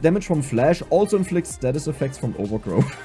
Damage from flash also inflicts status effects from overgrowth.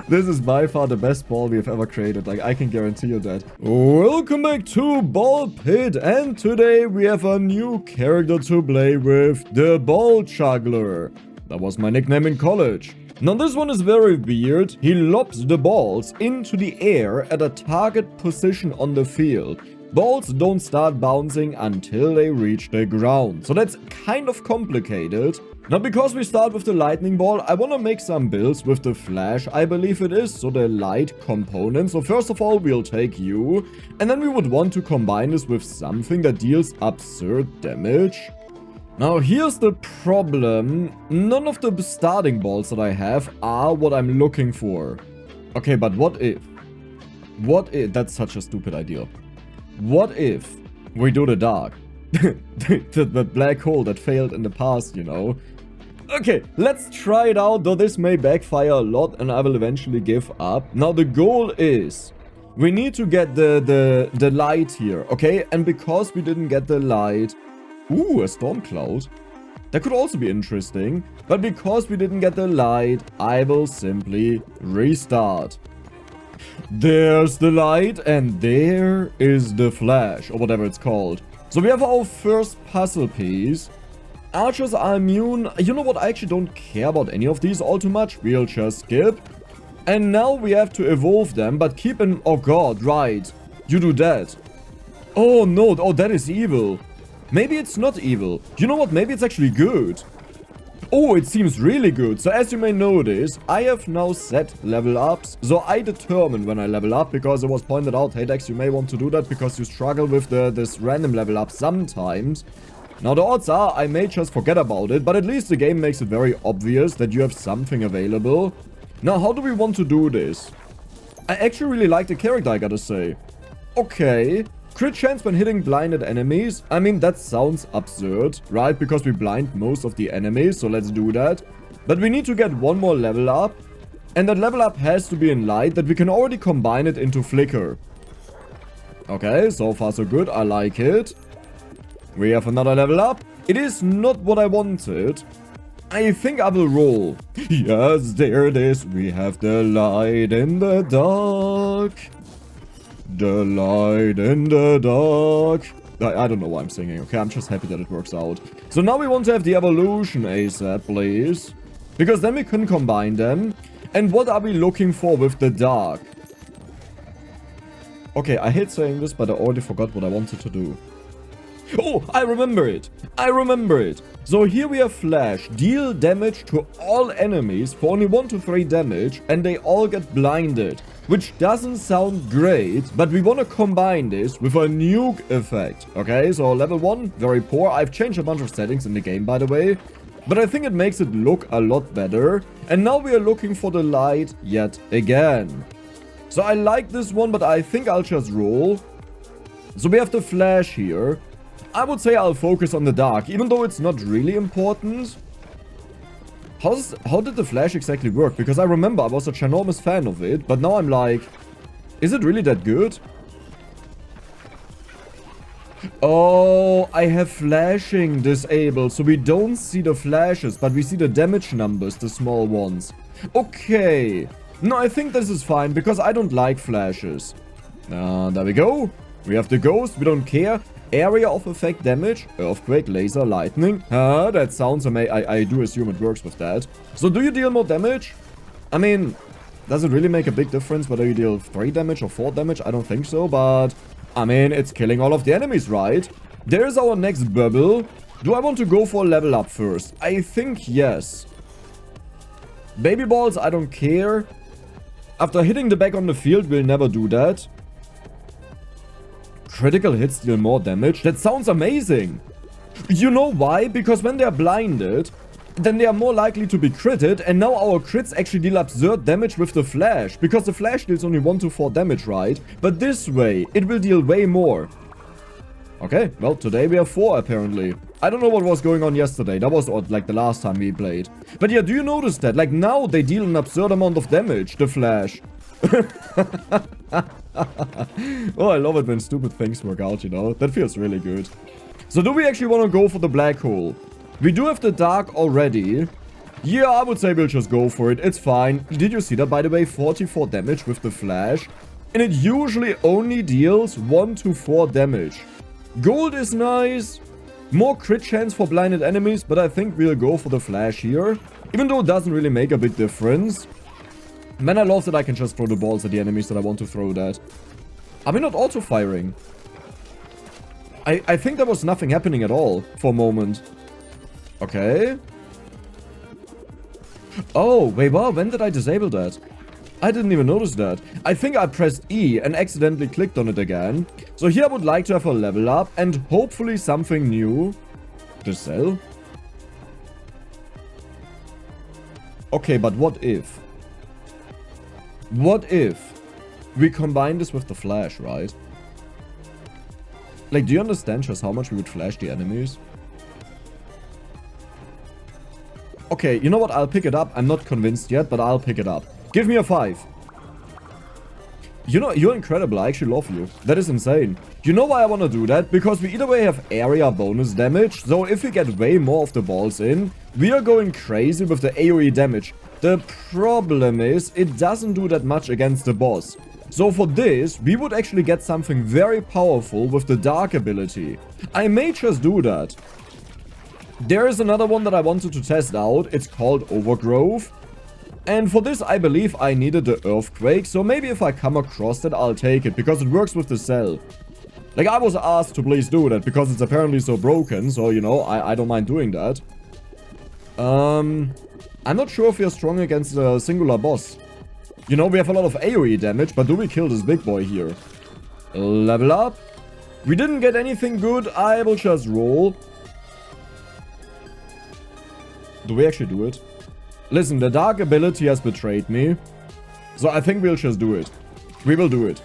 This is by far the best ball we have ever created, like I can guarantee you that. Welcome back to ballxpit, and today we have a new character to play with, the ball juggler. That was my nickname in college. Now this one is very weird. He lobs the balls into the air at a target position on the field. Balls don't start bouncing until they reach the ground, so that's kind of complicated. Now because we start with the lightning ball, I want to make some builds with the flash, I believe it is, so the light component. So first of all we'll take you, and then we would want to combine this with something that deals absurd damage. Now here's the problem, none of the starting balls that I have are what I'm looking for. Okay, but what if, that's such a stupid idea. What if we do the dark? the black hole that failed in the past, you know. Okay, let's try it out, though this may backfire a lot and I will eventually give up. Now the goal is, we need to get the light here, okay? And because we didn't get the light... Ooh, a storm cloud. That could also be interesting. But because we didn't get the light, I will simply restart. There's the light, and there is the flash, or whatever it's called. So we have our first puzzle piece. Archers are immune. You know what? I actually don't care about any of these all too much. We'll just skip. And now we have to evolve them, but keep in... Oh god, right. You do that. Oh no, oh that is evil. Maybe it's not evil. You know what? Maybe it's actually good. Oh, it seems really good. So as you may notice, I have now set level ups. So I determine when I level up, because it was pointed out, hey Dex, you may want to do that because you struggle with this random level up sometimes. Now the odds are I may just forget about it, but at least the game makes it very obvious that you have something available. Now how do we want to do this? I actually really like the character, I gotta say. Okay. Crit chance when hitting blinded enemies. I mean, that sounds absurd, right? Because we blind most of the enemies, so let's do that. But we need to get one more level up. And that level up has to be in light, that we can already combine it into flicker. Okay, so far so good. I like it. We have another level up. It is not what I wanted. I think I will roll. Yes, there it is. We have the light in the dark. The light in the dark. I don't know why I'm singing, okay? I'm just happy that it works out. So now we want to have the evolution ASAP, please. Because then we can combine them. And what are we looking for with the dark? Okay, I hate saying this, but I already forgot what I wanted to do. Oh, I remember it. I remember it. So here we have flash. Deal damage to all enemies for only 1 to 3 damage. And they all get blinded. Which doesn't sound great. But we want to combine this with a nuke effect. Okay, so level 1, very poor. I've changed a bunch of settings in the game, by the way. But I think it makes it look a lot better. And now we are looking for the light yet again. So I like this one, but I think I'll just roll. So we have the flash here. I would say I'll focus on the dark, even though it's not really important. How did the flash exactly work? Because I remember I was a ginormous fan of it, but now I'm like, is it really that good? Oh, I have flashing disabled, so we don't see the flashes, but we see the damage numbers, the small ones. Okay. No, I think this is fine, because I don't like flashes. There we go. We have the ghost, we don't care. Area of effect damage, earthquake, laser, lightning. That sounds amazing. I do assume it works with that. So do you deal more damage? I mean, does it really make a big difference whether you deal 3 damage or 4 damage? I don't think so, but I mean, it's killing all of the enemies, right? There's our next bubble. Do I want to go for a level up first? I think yes. Baby balls, I don't care. After hitting the back on the field, we'll never do that. Critical hits deal more damage. That sounds amazing. You know why? Because when they're blinded, then they are more likely to be critted. And now our crits actually deal absurd damage with the flash. Because the flash deals only 1 to 4 damage, right? But this way, it will deal way more. Okay, well, today we have 4 apparently. I don't know what was going on yesterday. That was like the last time we played. But yeah, do you notice that? Like now they deal an absurd amount of damage, the flash. Oh, I love it when stupid things work out, you know. That feels really good. So do we actually want to go for the black hole? We do have the dark already. Yeah, I would say we'll just go for it. It's fine. Did you see that, by the way? 44 damage with the flash. And it usually only deals 1 to 4 damage. Gold is nice. More crit chance for blinded enemies, but I think we'll go for the flash here. Even though it doesn't really make a big difference. Man, I love that I can just throw the balls at the enemies that I want to throw that. Are we not auto-firing? I think there was nothing happening at all for a moment. Okay. Oh, wait, wow, when did I disable that? I didn't even notice that. I think I pressed E and accidentally clicked on it again. So here I would like to have a level up and hopefully something new to sell. Okay, but what if? What if we combine this with the flash, right? Like, do you understand just how much we would flash the enemies? Okay, you know what? I'll pick it up. I'm not convinced yet, but I'll pick it up. Give me a 5. You know, you're incredible. I actually love you. That is insane. You know why I want to do that? Because we either way have area bonus damage. So if we get way more of the balls in, we are going crazy with the AOE damage. The problem is, it doesn't do that much against the boss. So for this, we would actually get something very powerful with the dark ability. I may just do that. There is another one that I wanted to test out. It's called Overgrowth. And for this, I believe I needed the Earthquake. So maybe if I come across it, I'll take it. Because it works with the cell. Like, I was asked to please do that. Because it's apparently so broken. So, you know, I don't mind doing that. I'm not sure if we are strong against a singular boss. You know, we have a lot of AOE damage. But do we kill this big boy here? Level up. We didn't get anything good. I will just roll. Do we actually do it? Listen, the dark ability has betrayed me. So I think we'll just do it. We will do it.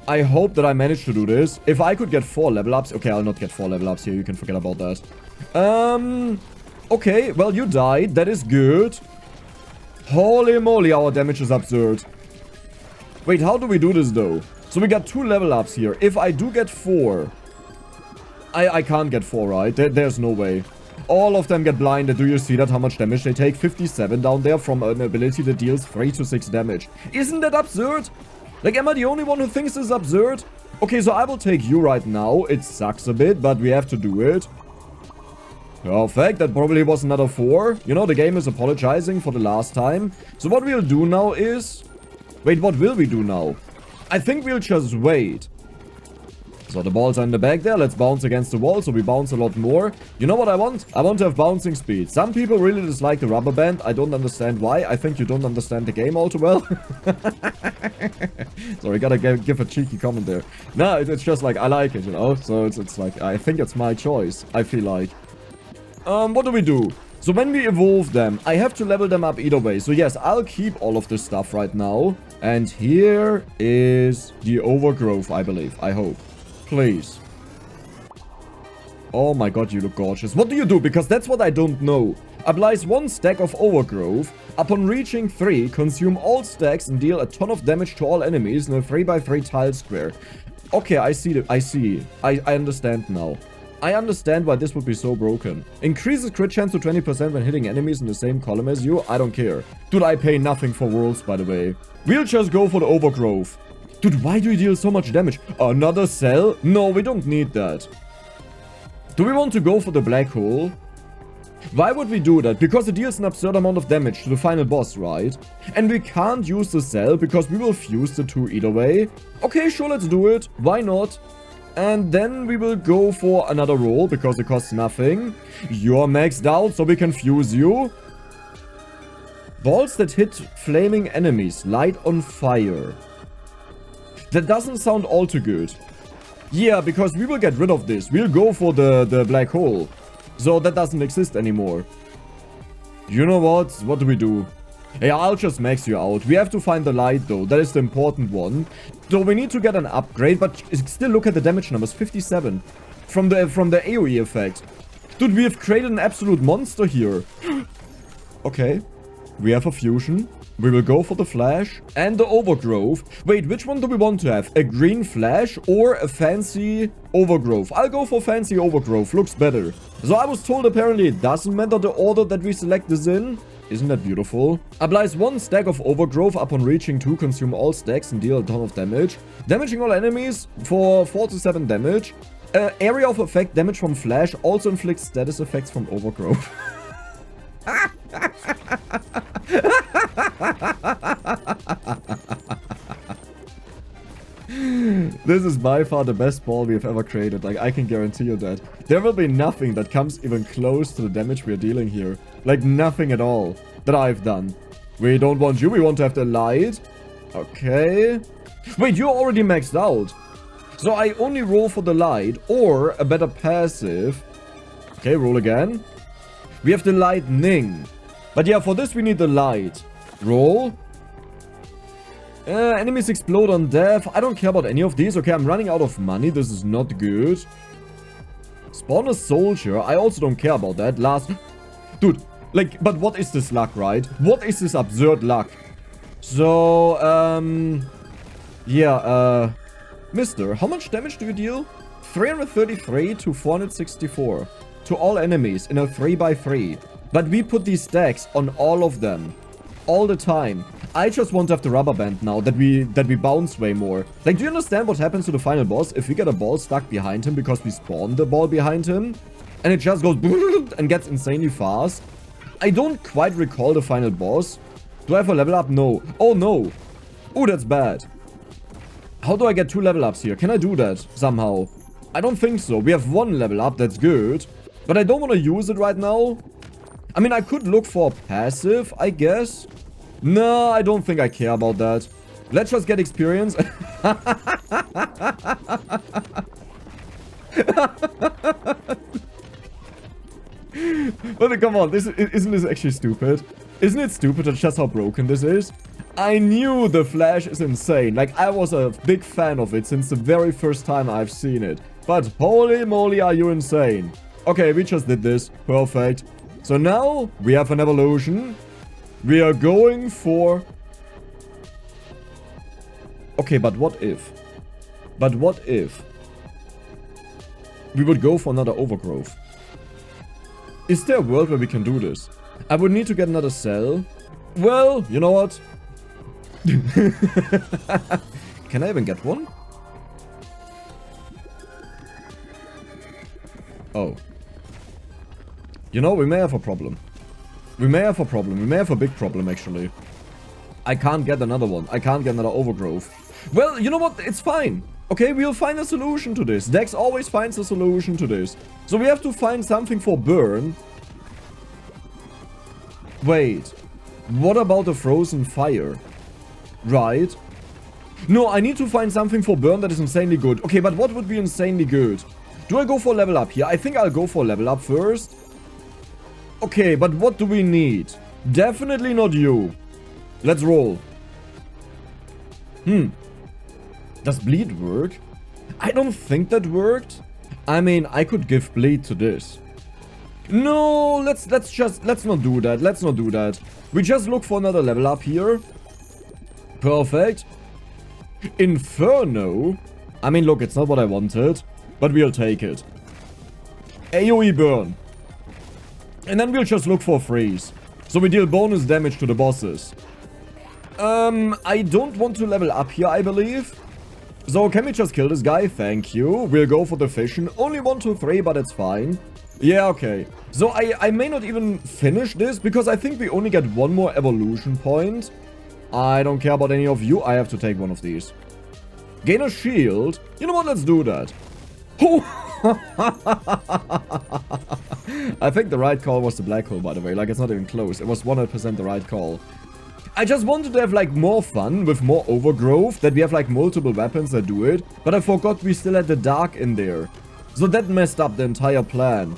I hope that I manage to do this. If I could get 4 level ups. Okay, I'll not get 4 level ups here. You can forget about that. Okay, well, you died. That is good. Holy moly, our damage is absurd. Wait, how do we do this though? So we got 2 level ups here. If I do get 4. I can't get 4, right? There's no way. All of them get blinded. Do you see that? How much damage they take? 57 down there from an ability that deals 3 to 6 damage. Isn't that absurd? Like, am I the only one who thinks this is absurd? Okay, so I will take you right now. It sucks a bit, but we have to do it. Perfect. That probably was another 4. You know, the game is apologizing for the last time. So what we'll do now is... Wait, what will we do now? I think we'll just wait. So the balls are in the back there. Let's bounce against the wall so we bounce a lot more. You know what I want? I want to have bouncing speed. Some people really dislike the rubber band. I don't understand why. I think you don't understand the game all too well. Sorry, gotta give a cheeky comment there. No, it's just like, I like it, you know? So it's like, I think it's my choice. I feel like. What do we do? So when we evolve them, I have to level them up either way. So yes, I'll keep all of this stuff right now. And here is the overgrowth, I believe. I hope. Please. Oh my god, you look gorgeous. What do you do? Because that's what I don't know. Applies 1 stack of overgrowth. Upon reaching 3, consume all stacks and deal a ton of damage to all enemies in a 3x3 tile square. Okay, I see. I understand now. I understand why this would be so broken. Increases crit chance to 20% when hitting enemies in the same column as you. I don't care. Dude, I pay nothing for worlds, by the way. We'll just go for the overgrowth. Dude, why do you deal so much damage? Another cell? No, we don't need that. Do we want to go for the black hole? Why would we do that? Because it deals an absurd amount of damage to the final boss, right? And we can't use the cell because we will fuse the 2 either way. Okay, sure, let's do it. Why not? And then we will go for another roll because it costs nothing. You're maxed out, so we can fuse you. Balls that hit flaming enemies light on fire. That doesn't sound all too good. Yeah, because we will get rid of this. We'll go for the black hole. So that doesn't exist anymore. You know what? What do we do? Hey, I'll just max you out. We have to find the light though. That is the important one. So we need to get an upgrade, but still look at the damage numbers. 57. From the AOE effect. Dude, we have created an absolute monster here. Okay. We have a fusion. We will go for the flash and the overgrowth. Wait, which one do we want to have? A green flash or a fancy overgrowth? I'll go for fancy overgrowth. Looks better. So I was told apparently it doesn't matter the order that we select this in. Isn't that beautiful? Applies 1 stack of overgrowth upon reaching 2. Consume all stacks and deal a ton of damage. Damaging all enemies for 4 to 7 damage. Area of effect damage from flash also inflicts status effects from overgrowth. This is by far the best ball we have ever created. Like, I can guarantee you that. There will be nothing that comes even close to the damage we are dealing here. Like, nothing at all that I've done. We don't want you. We want to have the light. Okay. Wait, you're already maxed out. So I only roll for the light or a better passive. Okay, roll again. We have the lightning. But yeah, for this we need the light. Roll. Enemies explode on death. I don't care about any of these. Okay, I'm running out of money. This is not good. Spawn a soldier. I also don't care about that. Last... Dude, like, but what is this luck, right? What is this absurd luck? So, yeah, Mister, how much damage do you deal? 333 to 464. To all enemies in a 3x3. But we put these stacks on all of them. All the time. I just want to have the rubber band now that we bounce way more. Like, do you understand what happens to the final boss if we get a ball stuck behind him because we spawned the ball behind him? And it just goes and gets insanely fast. I don't quite recall the final boss. Do I have a level up? No. Oh, no. Oh, that's bad. How do I get 2 level ups here? Can I do that somehow? I don't think so. We have 1 level up. That's good. But I don't want to use it right now. I mean, I could look for passive, I guess. No, I don't think I care about that. Let's just get experience. But come on, isn't this actually stupid? Isn't it stupid that's just how broken this is? I knew the flash is insane. Like, I was a big fan of it since the very first time I've seen it. But holy moly, are you insane. Okay, we just did this. Perfect. So now we have an evolution. We are going for... Okay, but what if? But what if we would go for another overgrowth? Is there a world where we can do this? I would need to get another cell. Well, you know what? Can I even get one? Oh. You know, we may have a problem. We may have a problem. We may have a big problem, actually. I can't get another one. I can't get another overgrowth. Well, you know what? It's fine. Okay, we'll find a solution to this. Dex always finds a solution to this. So we have to find something for burn. Wait. What about the frozen fire? Right. No, I need to find something for burn that is insanely good. Okay, but what would be insanely good? Do I go for level up here? I think I'll go for level up first. Okay, but what do we need? Definitely not you. Let's roll. Does bleed work? I don't think that worked. I mean, I could give bleed to this. No, let's not do that. Let's not do that. We just look for another level up here. Perfect. Inferno. I mean, look, it's not what I wanted, but we'll take it. AOE burn. And then we'll just look for freeze. So we deal bonus damage to the bosses. I don't want to level up here, I believe. So can we just kill this guy? Thank you. We'll go for the fission. Only 1, 2, 3, but it's fine. Yeah, okay. So I may not even finish this because I think we only get 1 more evolution point. I don't care about any of you. I have to take one of these. Gain a shield. You know what? Let's do that. I think the right call was the black hole, by the way. Like, it's not even close. It was 100% the right call. I just wanted to have, like, more fun with more overgrowth. That we have, like, multiple weapons that do it. But I forgot we still had the dark in there. So that messed up the entire plan.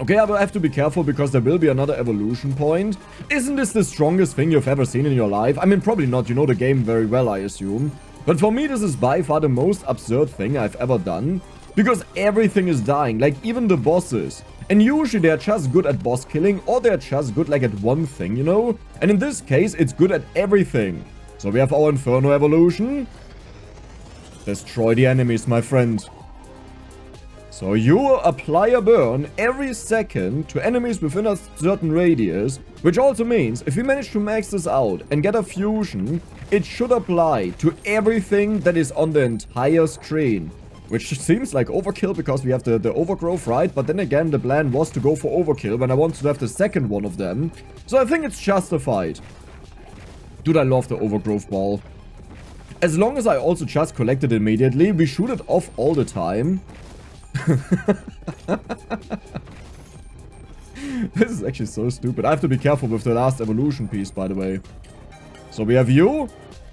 Okay, I will have to be careful because there will be another evolution point. Isn't this the strongest thing you've ever seen in your life? I mean, probably not. You know the game very well, I assume. But for me, this is by far the most absurd thing I've ever done. Because everything is dying. Like, even the bosses. And usually they're just good at boss killing, or they're just good like at one thing, you know? And in this case, it's good at everything. So we have our Inferno evolution. Destroy the enemies, my friend. So you apply a burn every second to enemies within a certain radius, which also means if we manage to max this out and get a fusion, it should apply to everything that is on the entire screen. Which seems like overkill because we have the overgrowth, right? But then again, the plan was to go for overkill when I wanted to have the second one of them. So I think it's justified. Dude, I love the overgrowth ball. As long as I also just collect it immediately, we shoot it off all the time. This is actually so stupid. I have to be careful with the last evolution piece, by the way. So we have you.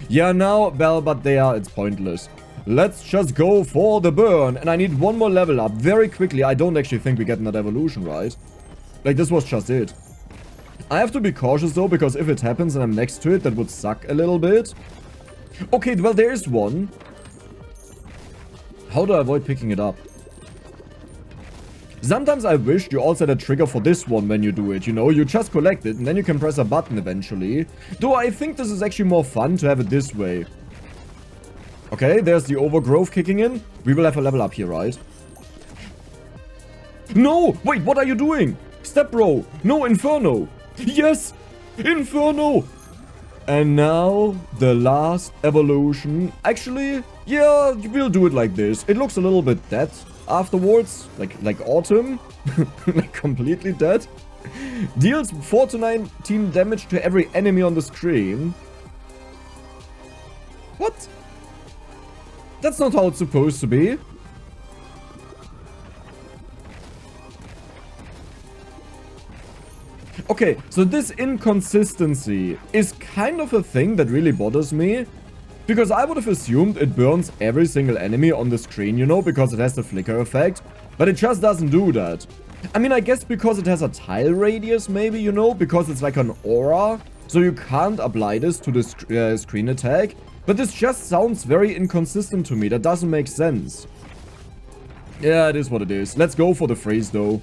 Yeah, now, well, but it's pointless. Let's just go for the burn. And I need one more level up very quickly. I don't actually think we get that evolution, right? Like, this was just it. I have to be cautious, though, because if it happens and I'm next to it, that would suck a little bit. Okay, well, there's one. How do I avoid picking it up? Sometimes I wish you also had a trigger for this one when you do it, you know? You just collect it and then you can press a button eventually. Though I think this is actually more fun to have it this way. Okay, there's the overgrowth kicking in. We will have a level up here, right? No! Wait, what are you doing? Step bro! No, Inferno! Yes! Inferno! And now, the last evolution. Actually, yeah, we'll do it like this. It looks a little bit dead afterwards. Like autumn. Like completely dead. Deals 4 to 19 damage to every enemy on the screen. What? That's not how it's supposed to be. Okay, so this inconsistency is kind of a thing that really bothers me. Because I would have assumed it burns every single enemy on the screen, you know, because it has the flicker effect. But it just doesn't do that. I mean, I guess because it has a tile radius, maybe, you know, because it's like an aura. So you can't apply this to the screen attack. But this just sounds very inconsistent to me. That doesn't make sense. Yeah, it is what it is. Let's go for the freeze, though.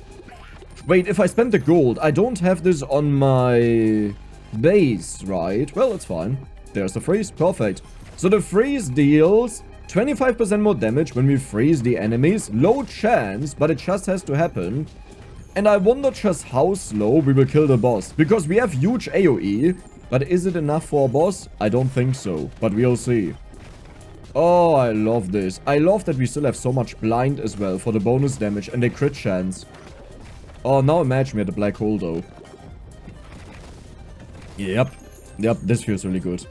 Wait, if I spend the gold, I don't have this on my base, right? Well, it's fine. There's the freeze. Perfect. So the freeze deals 25% more damage when we freeze the enemies. Low chance, but it just has to happen. And I wonder just how slow we will kill the boss. Because we have huge AOE. But is it enough for a boss? I don't think so. But we'll see. Oh, I love this. I love that we still have so much blind as well for the bonus damage and the crit chance. Oh, now imagine we had a black hole, though. Yep. Yep, this feels really good.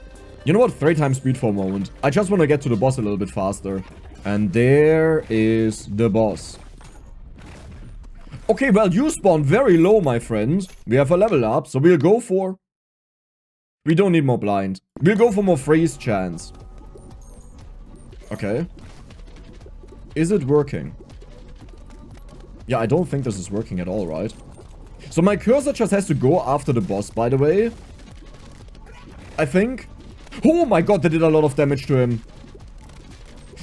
You know what? 3 times speed for a moment. I just want to get to the boss a little bit faster. And there is the boss. Okay, well, you spawned very low, my friend. We have a level up, so we'll go for... We don't need more blind. We'll go for more freeze chance. Okay. Is it working? Yeah, I don't think this is working at all, right? So my cursor just has to go after the boss, by the way. I think. Oh my god, they did a lot of damage to him.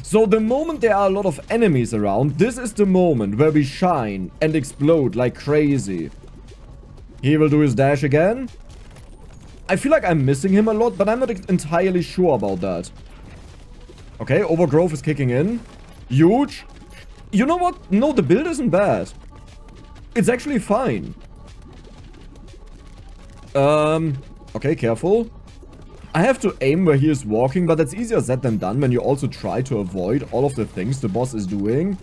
So the moment there are a lot of enemies around, this is the moment where we shine and explode like crazy. He will do his dash again. I feel like I'm missing him a lot, but I'm not entirely sure about that. Okay, overgrowth is kicking in. Huge. You know what? No, the build isn't bad. It's actually fine. Okay, careful. I have to aim where he is walking, but that's easier said than done when you also try to avoid all of the things the boss is doing.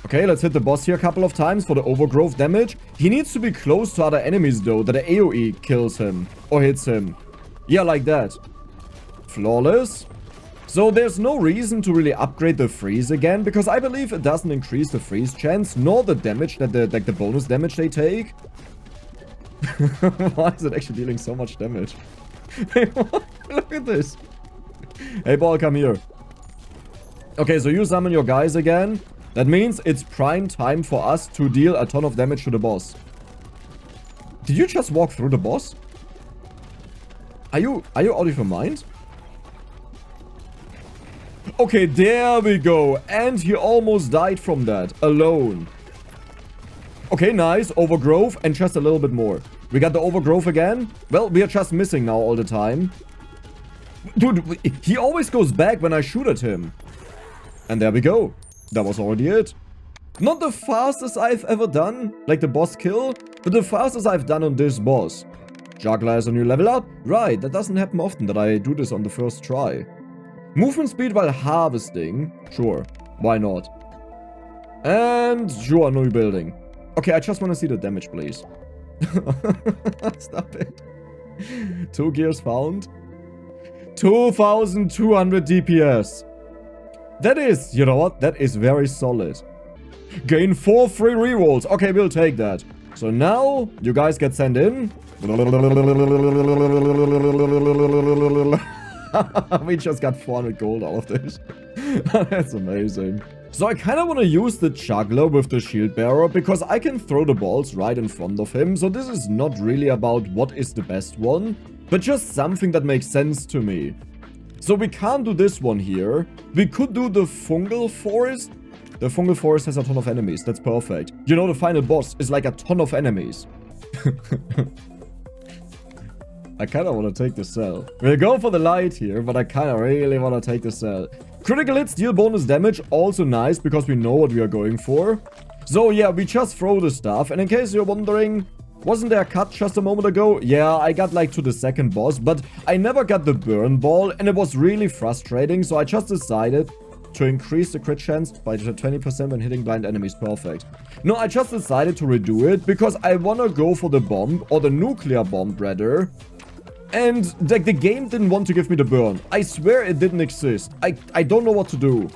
Okay, let's hit the boss here a couple of times for the overgrowth damage. He needs to be close to other enemies, though, that the AOE kills him or hits him. Yeah, like that. Flawless. So there's no reason to really upgrade the freeze again, because I believe it doesn't increase the freeze chance, nor the damage that the bonus damage they take. Why is it actually dealing so much damage? Hey, look at this. Hey, ball, come here. Okay, so you summon your guys again. That means it's prime time for us to deal a ton of damage to the boss. Did you just walk through the boss? Are you out of your mind? Okay, there we go. And he almost died from that. Alone. Okay, nice. Overgrowth and just a little bit more. We got the overgrowth again. Well, we are just missing now all the time. Dude, he always goes back when I shoot at him. And there we go. That was already it. Not the fastest I've ever done, like the boss kill, but the fastest I've done on this boss. Juggler has a new level up? Right, that doesn't happen often that I do this on the first try. Movement speed while harvesting? Sure, why not? And sure, new building. Okay, I just want to see the damage, please. Stop it. 2 gears found. 2200 DPS. That is, you know what? That is very solid. Gain 4 free rerolls. Okay, we'll take that. So now, you guys get sent in. We just got 400 gold out of this. That's amazing. So I kind of want to use the juggler with the shield bearer because I can throw the balls right in front of him. So this is not really about what is the best one, but just something that makes sense to me. So we can't do this one here. We could do the fungal forest. The fungal forest has a ton of enemies. That's perfect. You know, the final boss is like a ton of enemies. I kind of want to take the cell. We're going for the light here, but I kind of really want to take the cell. Critical hits deal bonus damage. Also nice, because we know what we are going for. So yeah, we just throw the stuff. And in case you're wondering, wasn't there a cut just a moment ago? Yeah, I got like to the second boss, but I never got the burn ball. And it was really frustrating, so I just decided to increase the crit chance by 20% when hitting blind enemies. Perfect. No, I just decided to redo it because I want to go for the bomb, or the nuclear bomb rather. And like the game didn't want to give me the burn. I swear it didn't exist. I don't know what to do.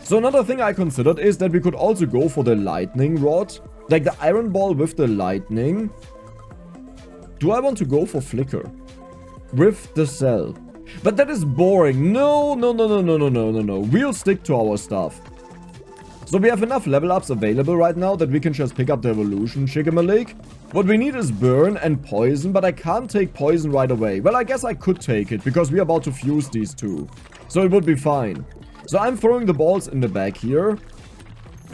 So another thing I considered is that we could also go for the lightning rod. Like the iron ball with the lightning. Do I want to go for flicker? With the cell. But that is boring. No. We'll stick to our stuff. So we have enough level ups available right now that we can just pick up the evolution Chigamalik. What we need is burn and poison, but I can't take poison right away. Well, I guess I could take it because we're about to fuse these two. So it would be fine. So I'm throwing the balls in the back here.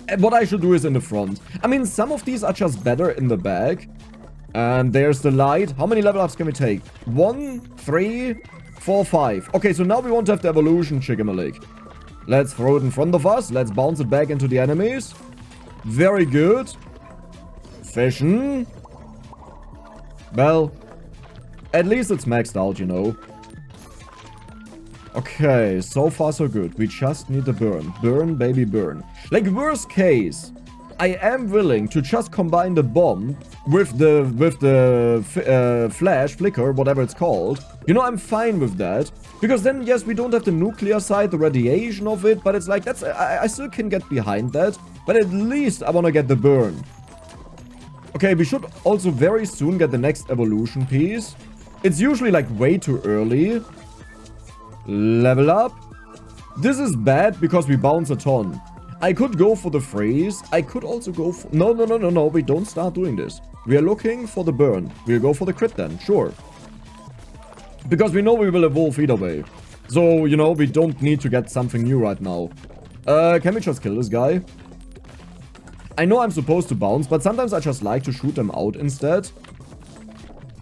And what I should do is in the front. I mean, some of these are just better in the back. And there's the light. How many level ups can we take? 1, 3, 4, 5. Okay, so now we want to have the evolution Chigamalik. Let's throw it in front of us. Let's bounce it back into the enemies. Very good. Fission. Well, at least it's maxed out, you know. Okay, so far so good. We just need the burn. Burn, baby, burn. Like, worst case, I am willing to just combine the bomb with the flash, flicker, whatever it's called. You know, I'm fine with that. Because then, yes, we don't have the nuclear side, the radiation of it, but it's like, that's I still can get behind that. But at least I want to get the burn. Okay, we should also very soon get the next evolution piece. It's usually like way too early. Level up. This is bad because we bounce a ton. I could go for the freeze. I could also go for... No. We don't start doing this. We are looking for the burn. We'll go for the crit then. Sure. Because we know we will evolve either way. So, you know, we don't need to get something new right now. Can we just kill this guy? I know I'm supposed to bounce, but sometimes I just like to shoot them out instead.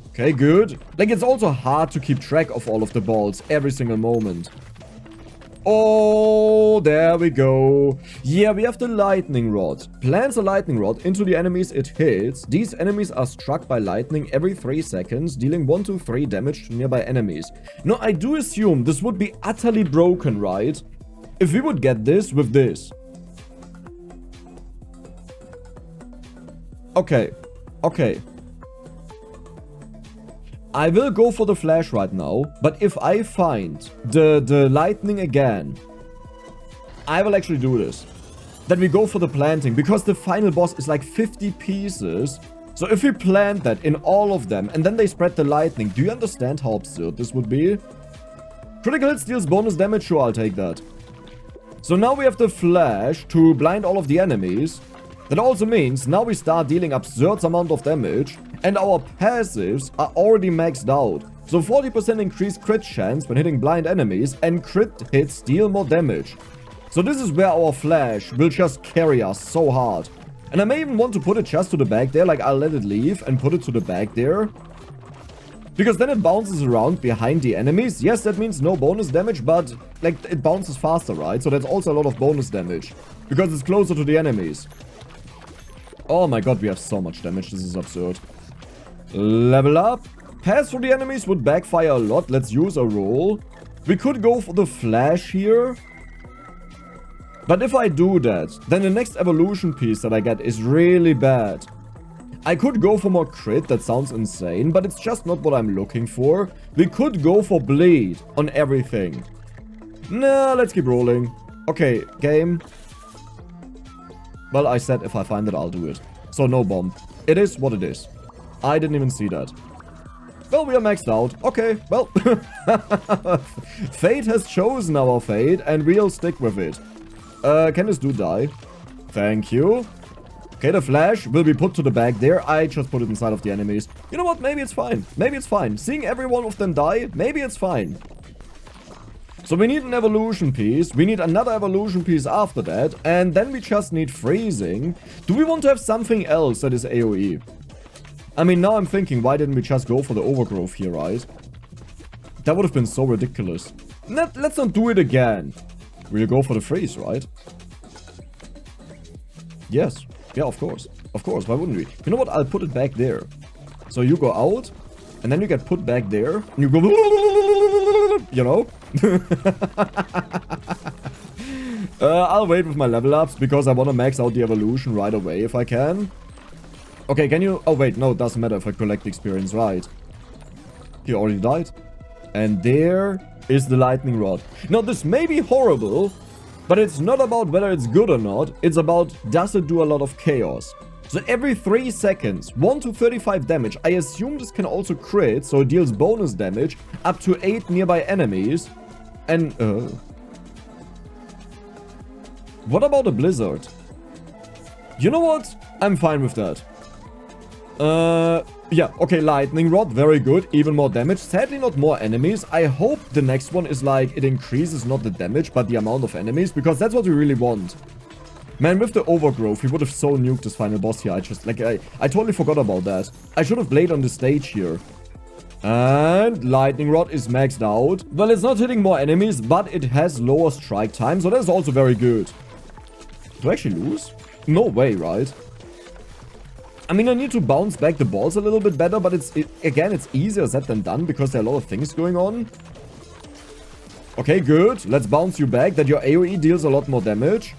Okay, good. Like, it's also hard to keep track of all of the balls every single moment. Oh, there we go. Yeah, we have the lightning rod. Plants a lightning rod into the enemies it hits. These enemies are struck by lightning every 3 seconds, dealing 1 to 3 damage to nearby enemies. Now, I do assume this would be utterly broken, right? If we would get this with this. Okay. I will go for the flash right now, but if I find the lightning again, I will actually do this. Then we go for the planting, because the final boss is like 50 pieces. So if we plant that in all of them, and then they spread the lightning, do you understand how absurd this would be? Critical hit deals bonus damage, sure, I'll take that. So now we have the flash to blind all of the enemies. That also means now we start dealing absurd amount of damage, and our passives are already maxed out. So 40% increased crit chance when hitting blind enemies, and crit hits deal more damage. So this is where our flash will just carry us so hard. And I may even want to put it just to the back there, like I'll let it leave and put it to the back there. Because then it bounces around behind the enemies. Yes, that means no bonus damage, but like it bounces faster, right? So that's also a lot of bonus damage. Because it's closer to the enemies. Oh my god, we have so much damage. This is absurd. Level up. Pass through the enemies would backfire a lot. Let's use a roll. We could go for the flash here. But if I do that, then the next evolution piece that I get is really bad. I could go for more crit, that sounds insane, but it's just not what I'm looking for. We could go for bleed on everything. Nah, let's keep rolling. Okay, game. Well, I said if I find it, I'll do it. So no bomb. It is what it is. I didn't even see that. Well, we are maxed out. Okay, well. Fate has chosen our fate, and we'll stick with it. Can this dude die? Thank you. Okay, the flash will be put to the back there. I just put it inside of the enemies. You know what? Maybe it's fine. Maybe it's fine. Seeing every one of them die, maybe it's fine. So we need an evolution piece. We need another evolution piece after that. And then we just need freezing. Do we want to have something else that is AOE? I mean, now I'm thinking, why didn't we just go for the overgrowth here, right? That would have been so ridiculous. Let's not do it again. We'll go for the freeze, right? Yes. Yeah, of course. Of course, why wouldn't we? You know what? I'll put it back there. So you go out, and then you get put back there, and you go... You know? I'll wait with my level ups, because I want to max out the evolution right away if I can. Okay, can you... Oh, wait, no, it doesn't matter if I collect experience, right? He already died. And there is the lightning rod. Now, this may be horrible... But it's not about whether it's good or not, it's about does it do a lot of chaos. So every 3 seconds, 1 to 35 damage, I assume this can also crit, so it deals bonus damage up to 8 nearby enemies. And, what about a blizzard? You know what? I'm fine with that. Yeah, okay, lightning rod, very good, even more damage. Sadly, not more enemies. I hope the next one is like, it increases not the damage, but the amount of enemies, because that's what we really want. Man, with the overgrowth, we would have so nuked this final boss here. I totally forgot about that. I should have played on the stage here. And lightning rod is maxed out. Well, it's not hitting more enemies, but it has lower strike time, so that's also very good. Do I actually lose? No way, right? I mean, I need to bounce back the balls a little bit better, but again, it's easier said than done because there are a lot of things going on. Okay, good. Let's bounce you back. That your AOE deals a lot more damage.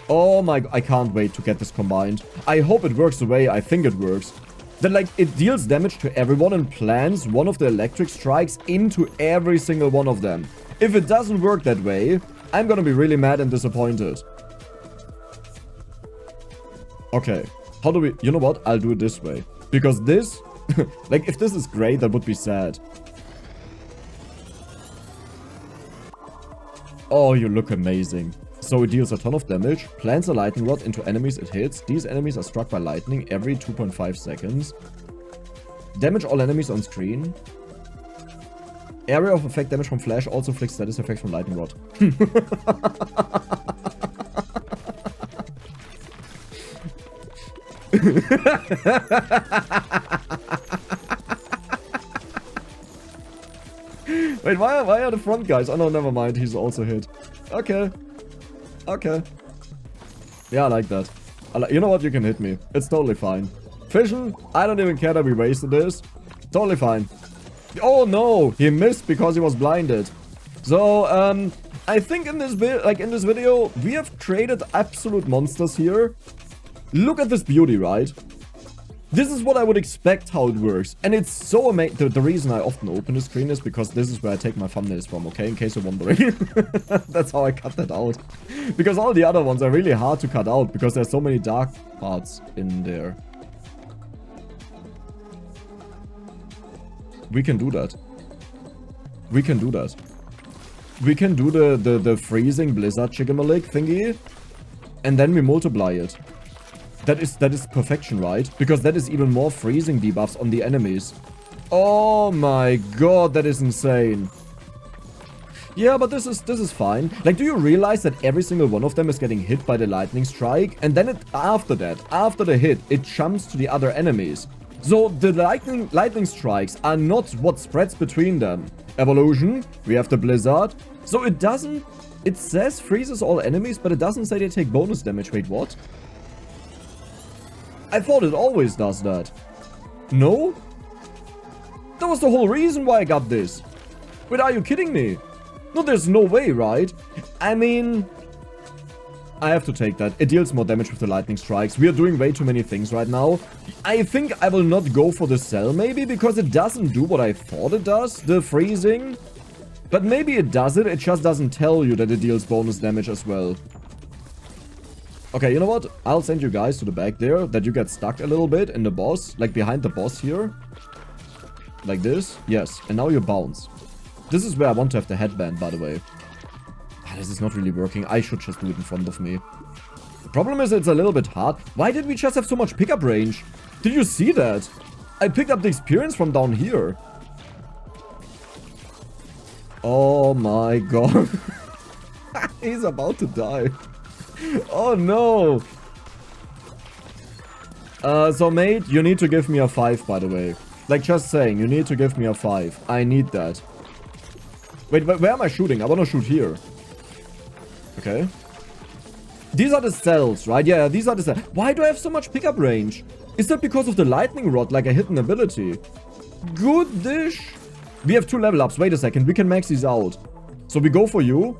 Oh my... I can't wait to get this combined. I hope it works the way I think it works. That, like, it deals damage to everyone and plants one of the electric strikes into every single one of them. If it doesn't work that way, I'm gonna be really mad and disappointed. Okay. How do we... You know what? I'll do it this way. Because this... like, if this is great, that would be sad. Oh, you look amazing. So it deals a ton of damage, plants a lightning rod into enemies it hits. These enemies are struck by lightning every 2.5 seconds. Damage all enemies on screen. Area of effect damage from flash also inflicts status effects from lightning rod. Wait, why are the front guys? Oh no, never mind. He's also hit. Okay. Okay. Yeah, I like that. You know what? You can hit me. It's totally fine. Fission, I don't even care that we wasted this. Totally fine. Oh no! He missed because he was blinded. So, I think in this video, we have created absolute monsters here. Look at this beauty, right? This is what I would expect how it works. And it's so amazing. The reason I often open the screen is because this is where I take my thumbnails from, okay? In case you're wondering. That's how I cut that out. Because all the other ones are really hard to cut out because there's so many dark parts in there. We can do that. We can do that. We can do the freezing blizzard chigamalik thingy. And then we multiply it. That is perfection, right? Because that is even more freezing debuffs on the enemies. Oh my god, that is insane. Yeah, but this is fine. Like, do you realize that every single one of them is getting hit by the lightning strike? And then after the hit, it jumps to the other enemies. So the lightning strikes are not what spreads between them. Evolution, we have the blizzard. So it says freezes all enemies, but it doesn't say they take bonus damage. Wait, what? I thought it always does that. No? That was the whole reason why I got this. Wait, are you kidding me? No, there's no way, right? I mean, I have to take that. It deals more damage with the lightning strikes. We are doing way too many things right now. I think I will not go for the cell, maybe, because it doesn't do what I thought it does, the freezing. But maybe it does it just doesn't tell you that it deals bonus damage as well. Okay, you know what? I'll send you guys to the back there, that you get stuck a little bit in the boss, like behind the boss here. Like this. Yes, and now you bounce. This is where I want to have the headband, by the way. This is not really working. I should just do it in front of me. The problem is it's a little bit hard. Why did we just have so much pickup range? Did you see that? I picked up the experience from down here. Oh my god. He's about to die. Oh no. So mate, you need to give me a 5, by the way. Like, just saying, you need to give me a 5. I need that. Wait, where am I shooting? I want to shoot here. Okay. These are the cells, right? Yeah, these are the cells. Why do I have so much pickup range? Is that because of the lightning rod, like a hidden ability? Good dish. We have 2 level ups. Wait a second. We can max these out. So we go for you.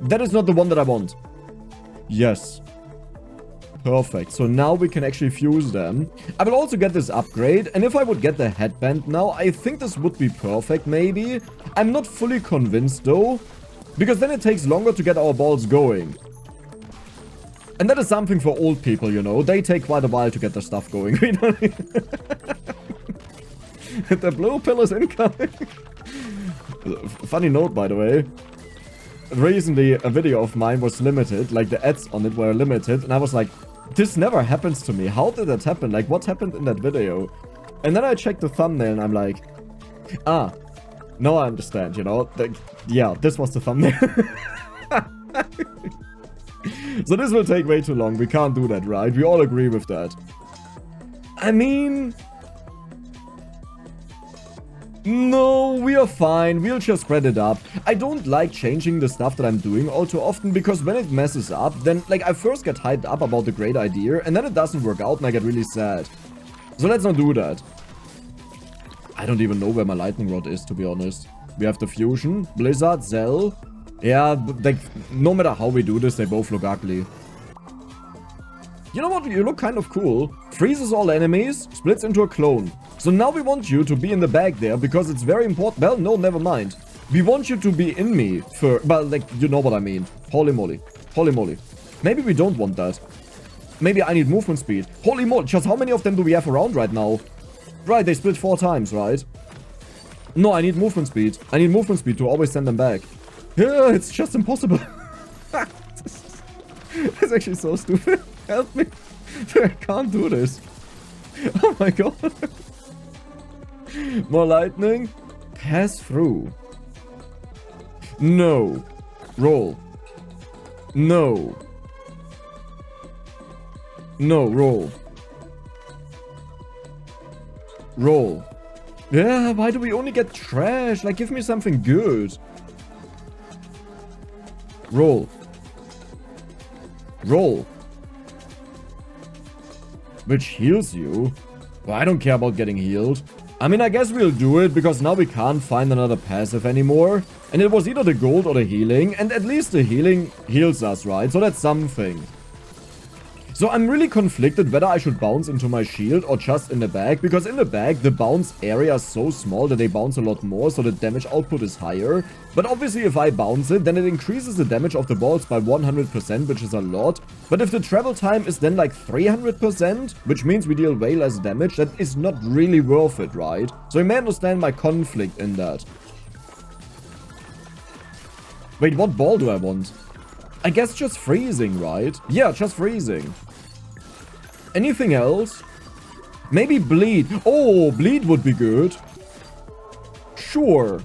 That is not the one that I want. Yes. Perfect. So now we can actually fuse them. I will also get this upgrade. And if I would get the headband now, I think this would be perfect, maybe. I'm not fully convinced, though. Because then it takes longer to get our balls going. And that is something for old people, you know. They take quite a while to get their stuff going. The blue pill is incoming. Funny note, by the way. Recently, a video of mine was limited. Like, the ads on it were limited. And I was like, this never happens to me. How did that happen? Like, what happened in that video? And then I checked the thumbnail and I'm like, ah, now I understand, you know? Like, yeah, this was the thumbnail. So this will take way too long. We can't do that, right? We all agree with that. I mean... no, we are fine. We'll just spread it up. I don't like changing the stuff that I'm doing all too often, because when it messes up, then, like, I first get hyped up about the great idea, and then it doesn't work out, and I get really sad. So let's not do that. I don't even know where my lightning rod is, to be honest. We have the fusion, blizzard, Zell. Yeah, like, no matter how we do this, they both look ugly. You know what? You look kind of cool. Freezes all enemies, splits into a clone. So now we want you to be in the back there, because it's very important. Well, no, never mind. We want you to be in me for... but, like, you know what I mean. Holy moly. Holy moly. Maybe we don't want that. Maybe I need movement speed. Holy moly. Just how many of them do we have around right now? Right, they split 4 times, right? No, I need movement speed. I need movement speed to always send them back. Yeah, it's just impossible. It's actually so stupid. Help me. I can't do this. Oh my god. More lightning. Pass through. No. Roll. No. No, roll. Roll. Yeah, why do we only get trash? Like, give me something good. Roll. Roll. Which heals you? Well, I don't care about getting healed. I mean, I guess we'll do it, because now we can't find another passive anymore. And it was either the gold or the healing, and at least the healing heals us, right? So that's something. So I'm really conflicted whether I should bounce into my shield or just in the back, because in the back, the bounce area is so small that they bounce a lot more, so the damage output is higher. But obviously, if I bounce it, then it increases the damage of the balls by 100%, which is a lot. But if the travel time is then like 300%, which means we deal way less damage, that is not really worth it, right? So you may understand my conflict in that. Wait, what ball do I want? I guess just freezing, right? Yeah, just freezing. Anything else? Maybe bleed. Oh, bleed would be good. Sure.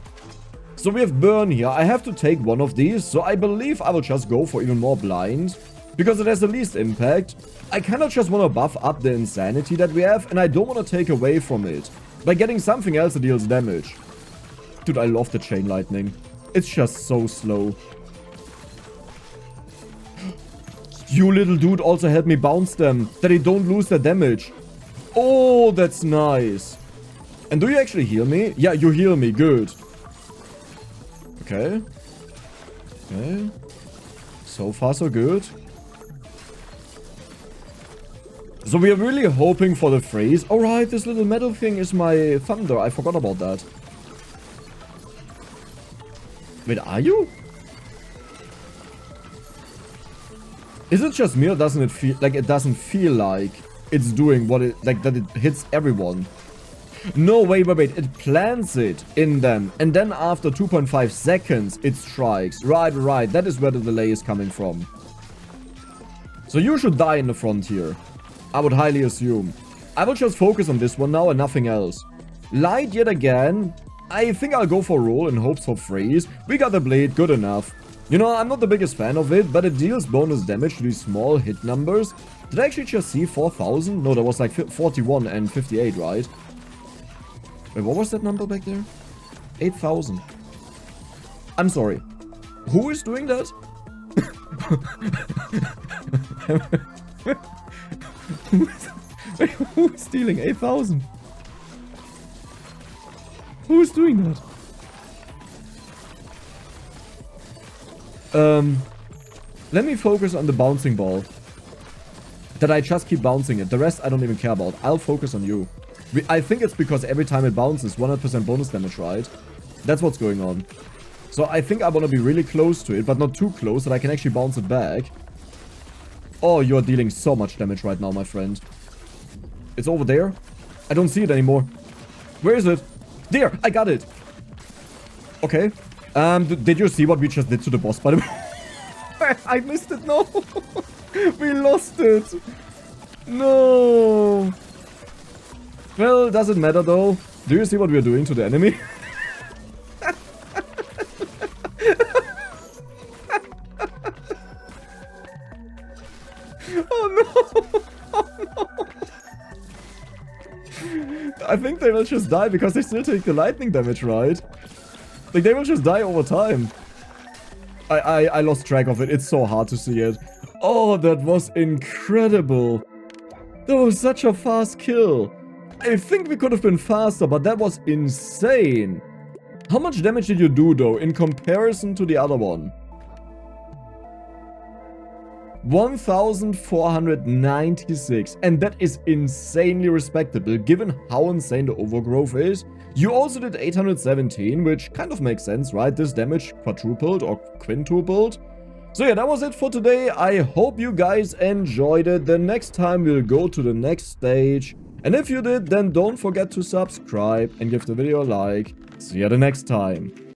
So we have burn here. I have to take one of these. So I believe I will just go for even more blind. Because it has the least impact. I kind of just want to buff up the insanity that we have. And I don't want to take away from it. By getting something else that deals damage. Dude, I love the chain lightning. It's just so slow. You little dude also help me bounce them. That they don't lose their damage. Oh, that's nice. And do you actually heal me? Yeah, you heal me. Good. Okay. Okay. So far, so good. So we are really hoping for the freeze. Alright, this little metal thing is my thunder. I forgot about that. Wait, are you? Is it just me or doesn't it feel like it doesn't feel like it's doing what it like that it hits everyone? No, wait. It plants it in them. And then after 2.5 seconds, it strikes. Right. That is where the delay is coming from. So you should die in the front here. I would highly assume. I will just focus on this one now and nothing else. Light yet again. I think I'll go for roll in hopes for freeze. We got the blade. Good enough. You know, I'm not the biggest fan of it, but it deals bonus damage to these small hit numbers. Did I actually just see 4,000? No, that was like 41 and 58, right? Wait, what was that number back there? 8,000. I'm sorry. Who is doing that? Who is stealing 8,000? Who is doing that? Let me focus on the bouncing ball. That I just keep bouncing it. The rest I don't even care about. I'll focus on you. I think it's because every time it bounces, 100% bonus damage, right? That's what's going on. So I think I want to be really close to it, but not too close that I can actually bounce it back. Oh, you're dealing so much damage right now, my friend. It's over there. I don't see it anymore. Where is it? There, I got it. Okay. Did you see what we just did to the boss, by the way? I missed it, no. We lost it. No. Well, does it matter though? Do you see what we're doing to the enemy? Oh no! Oh no! I think they will just die because they still take the lightning damage, right? Like, they will just die over time. I lost track of it. It's so hard to see it. Oh, that was incredible. That was such a fast kill. I think we could have been faster, but that was insane. How much damage did you do, though, in comparison to the other one? 1,496. And that is insanely respectable, given how insane the overgrowth is. You also did 817, which kind of makes sense, right? This damage quadrupled or quintupled. So yeah, that was it for today. I hope you guys enjoyed it. The next time we'll go to the next stage. And if you did, then don't forget to subscribe and give the video a like. See you the next time.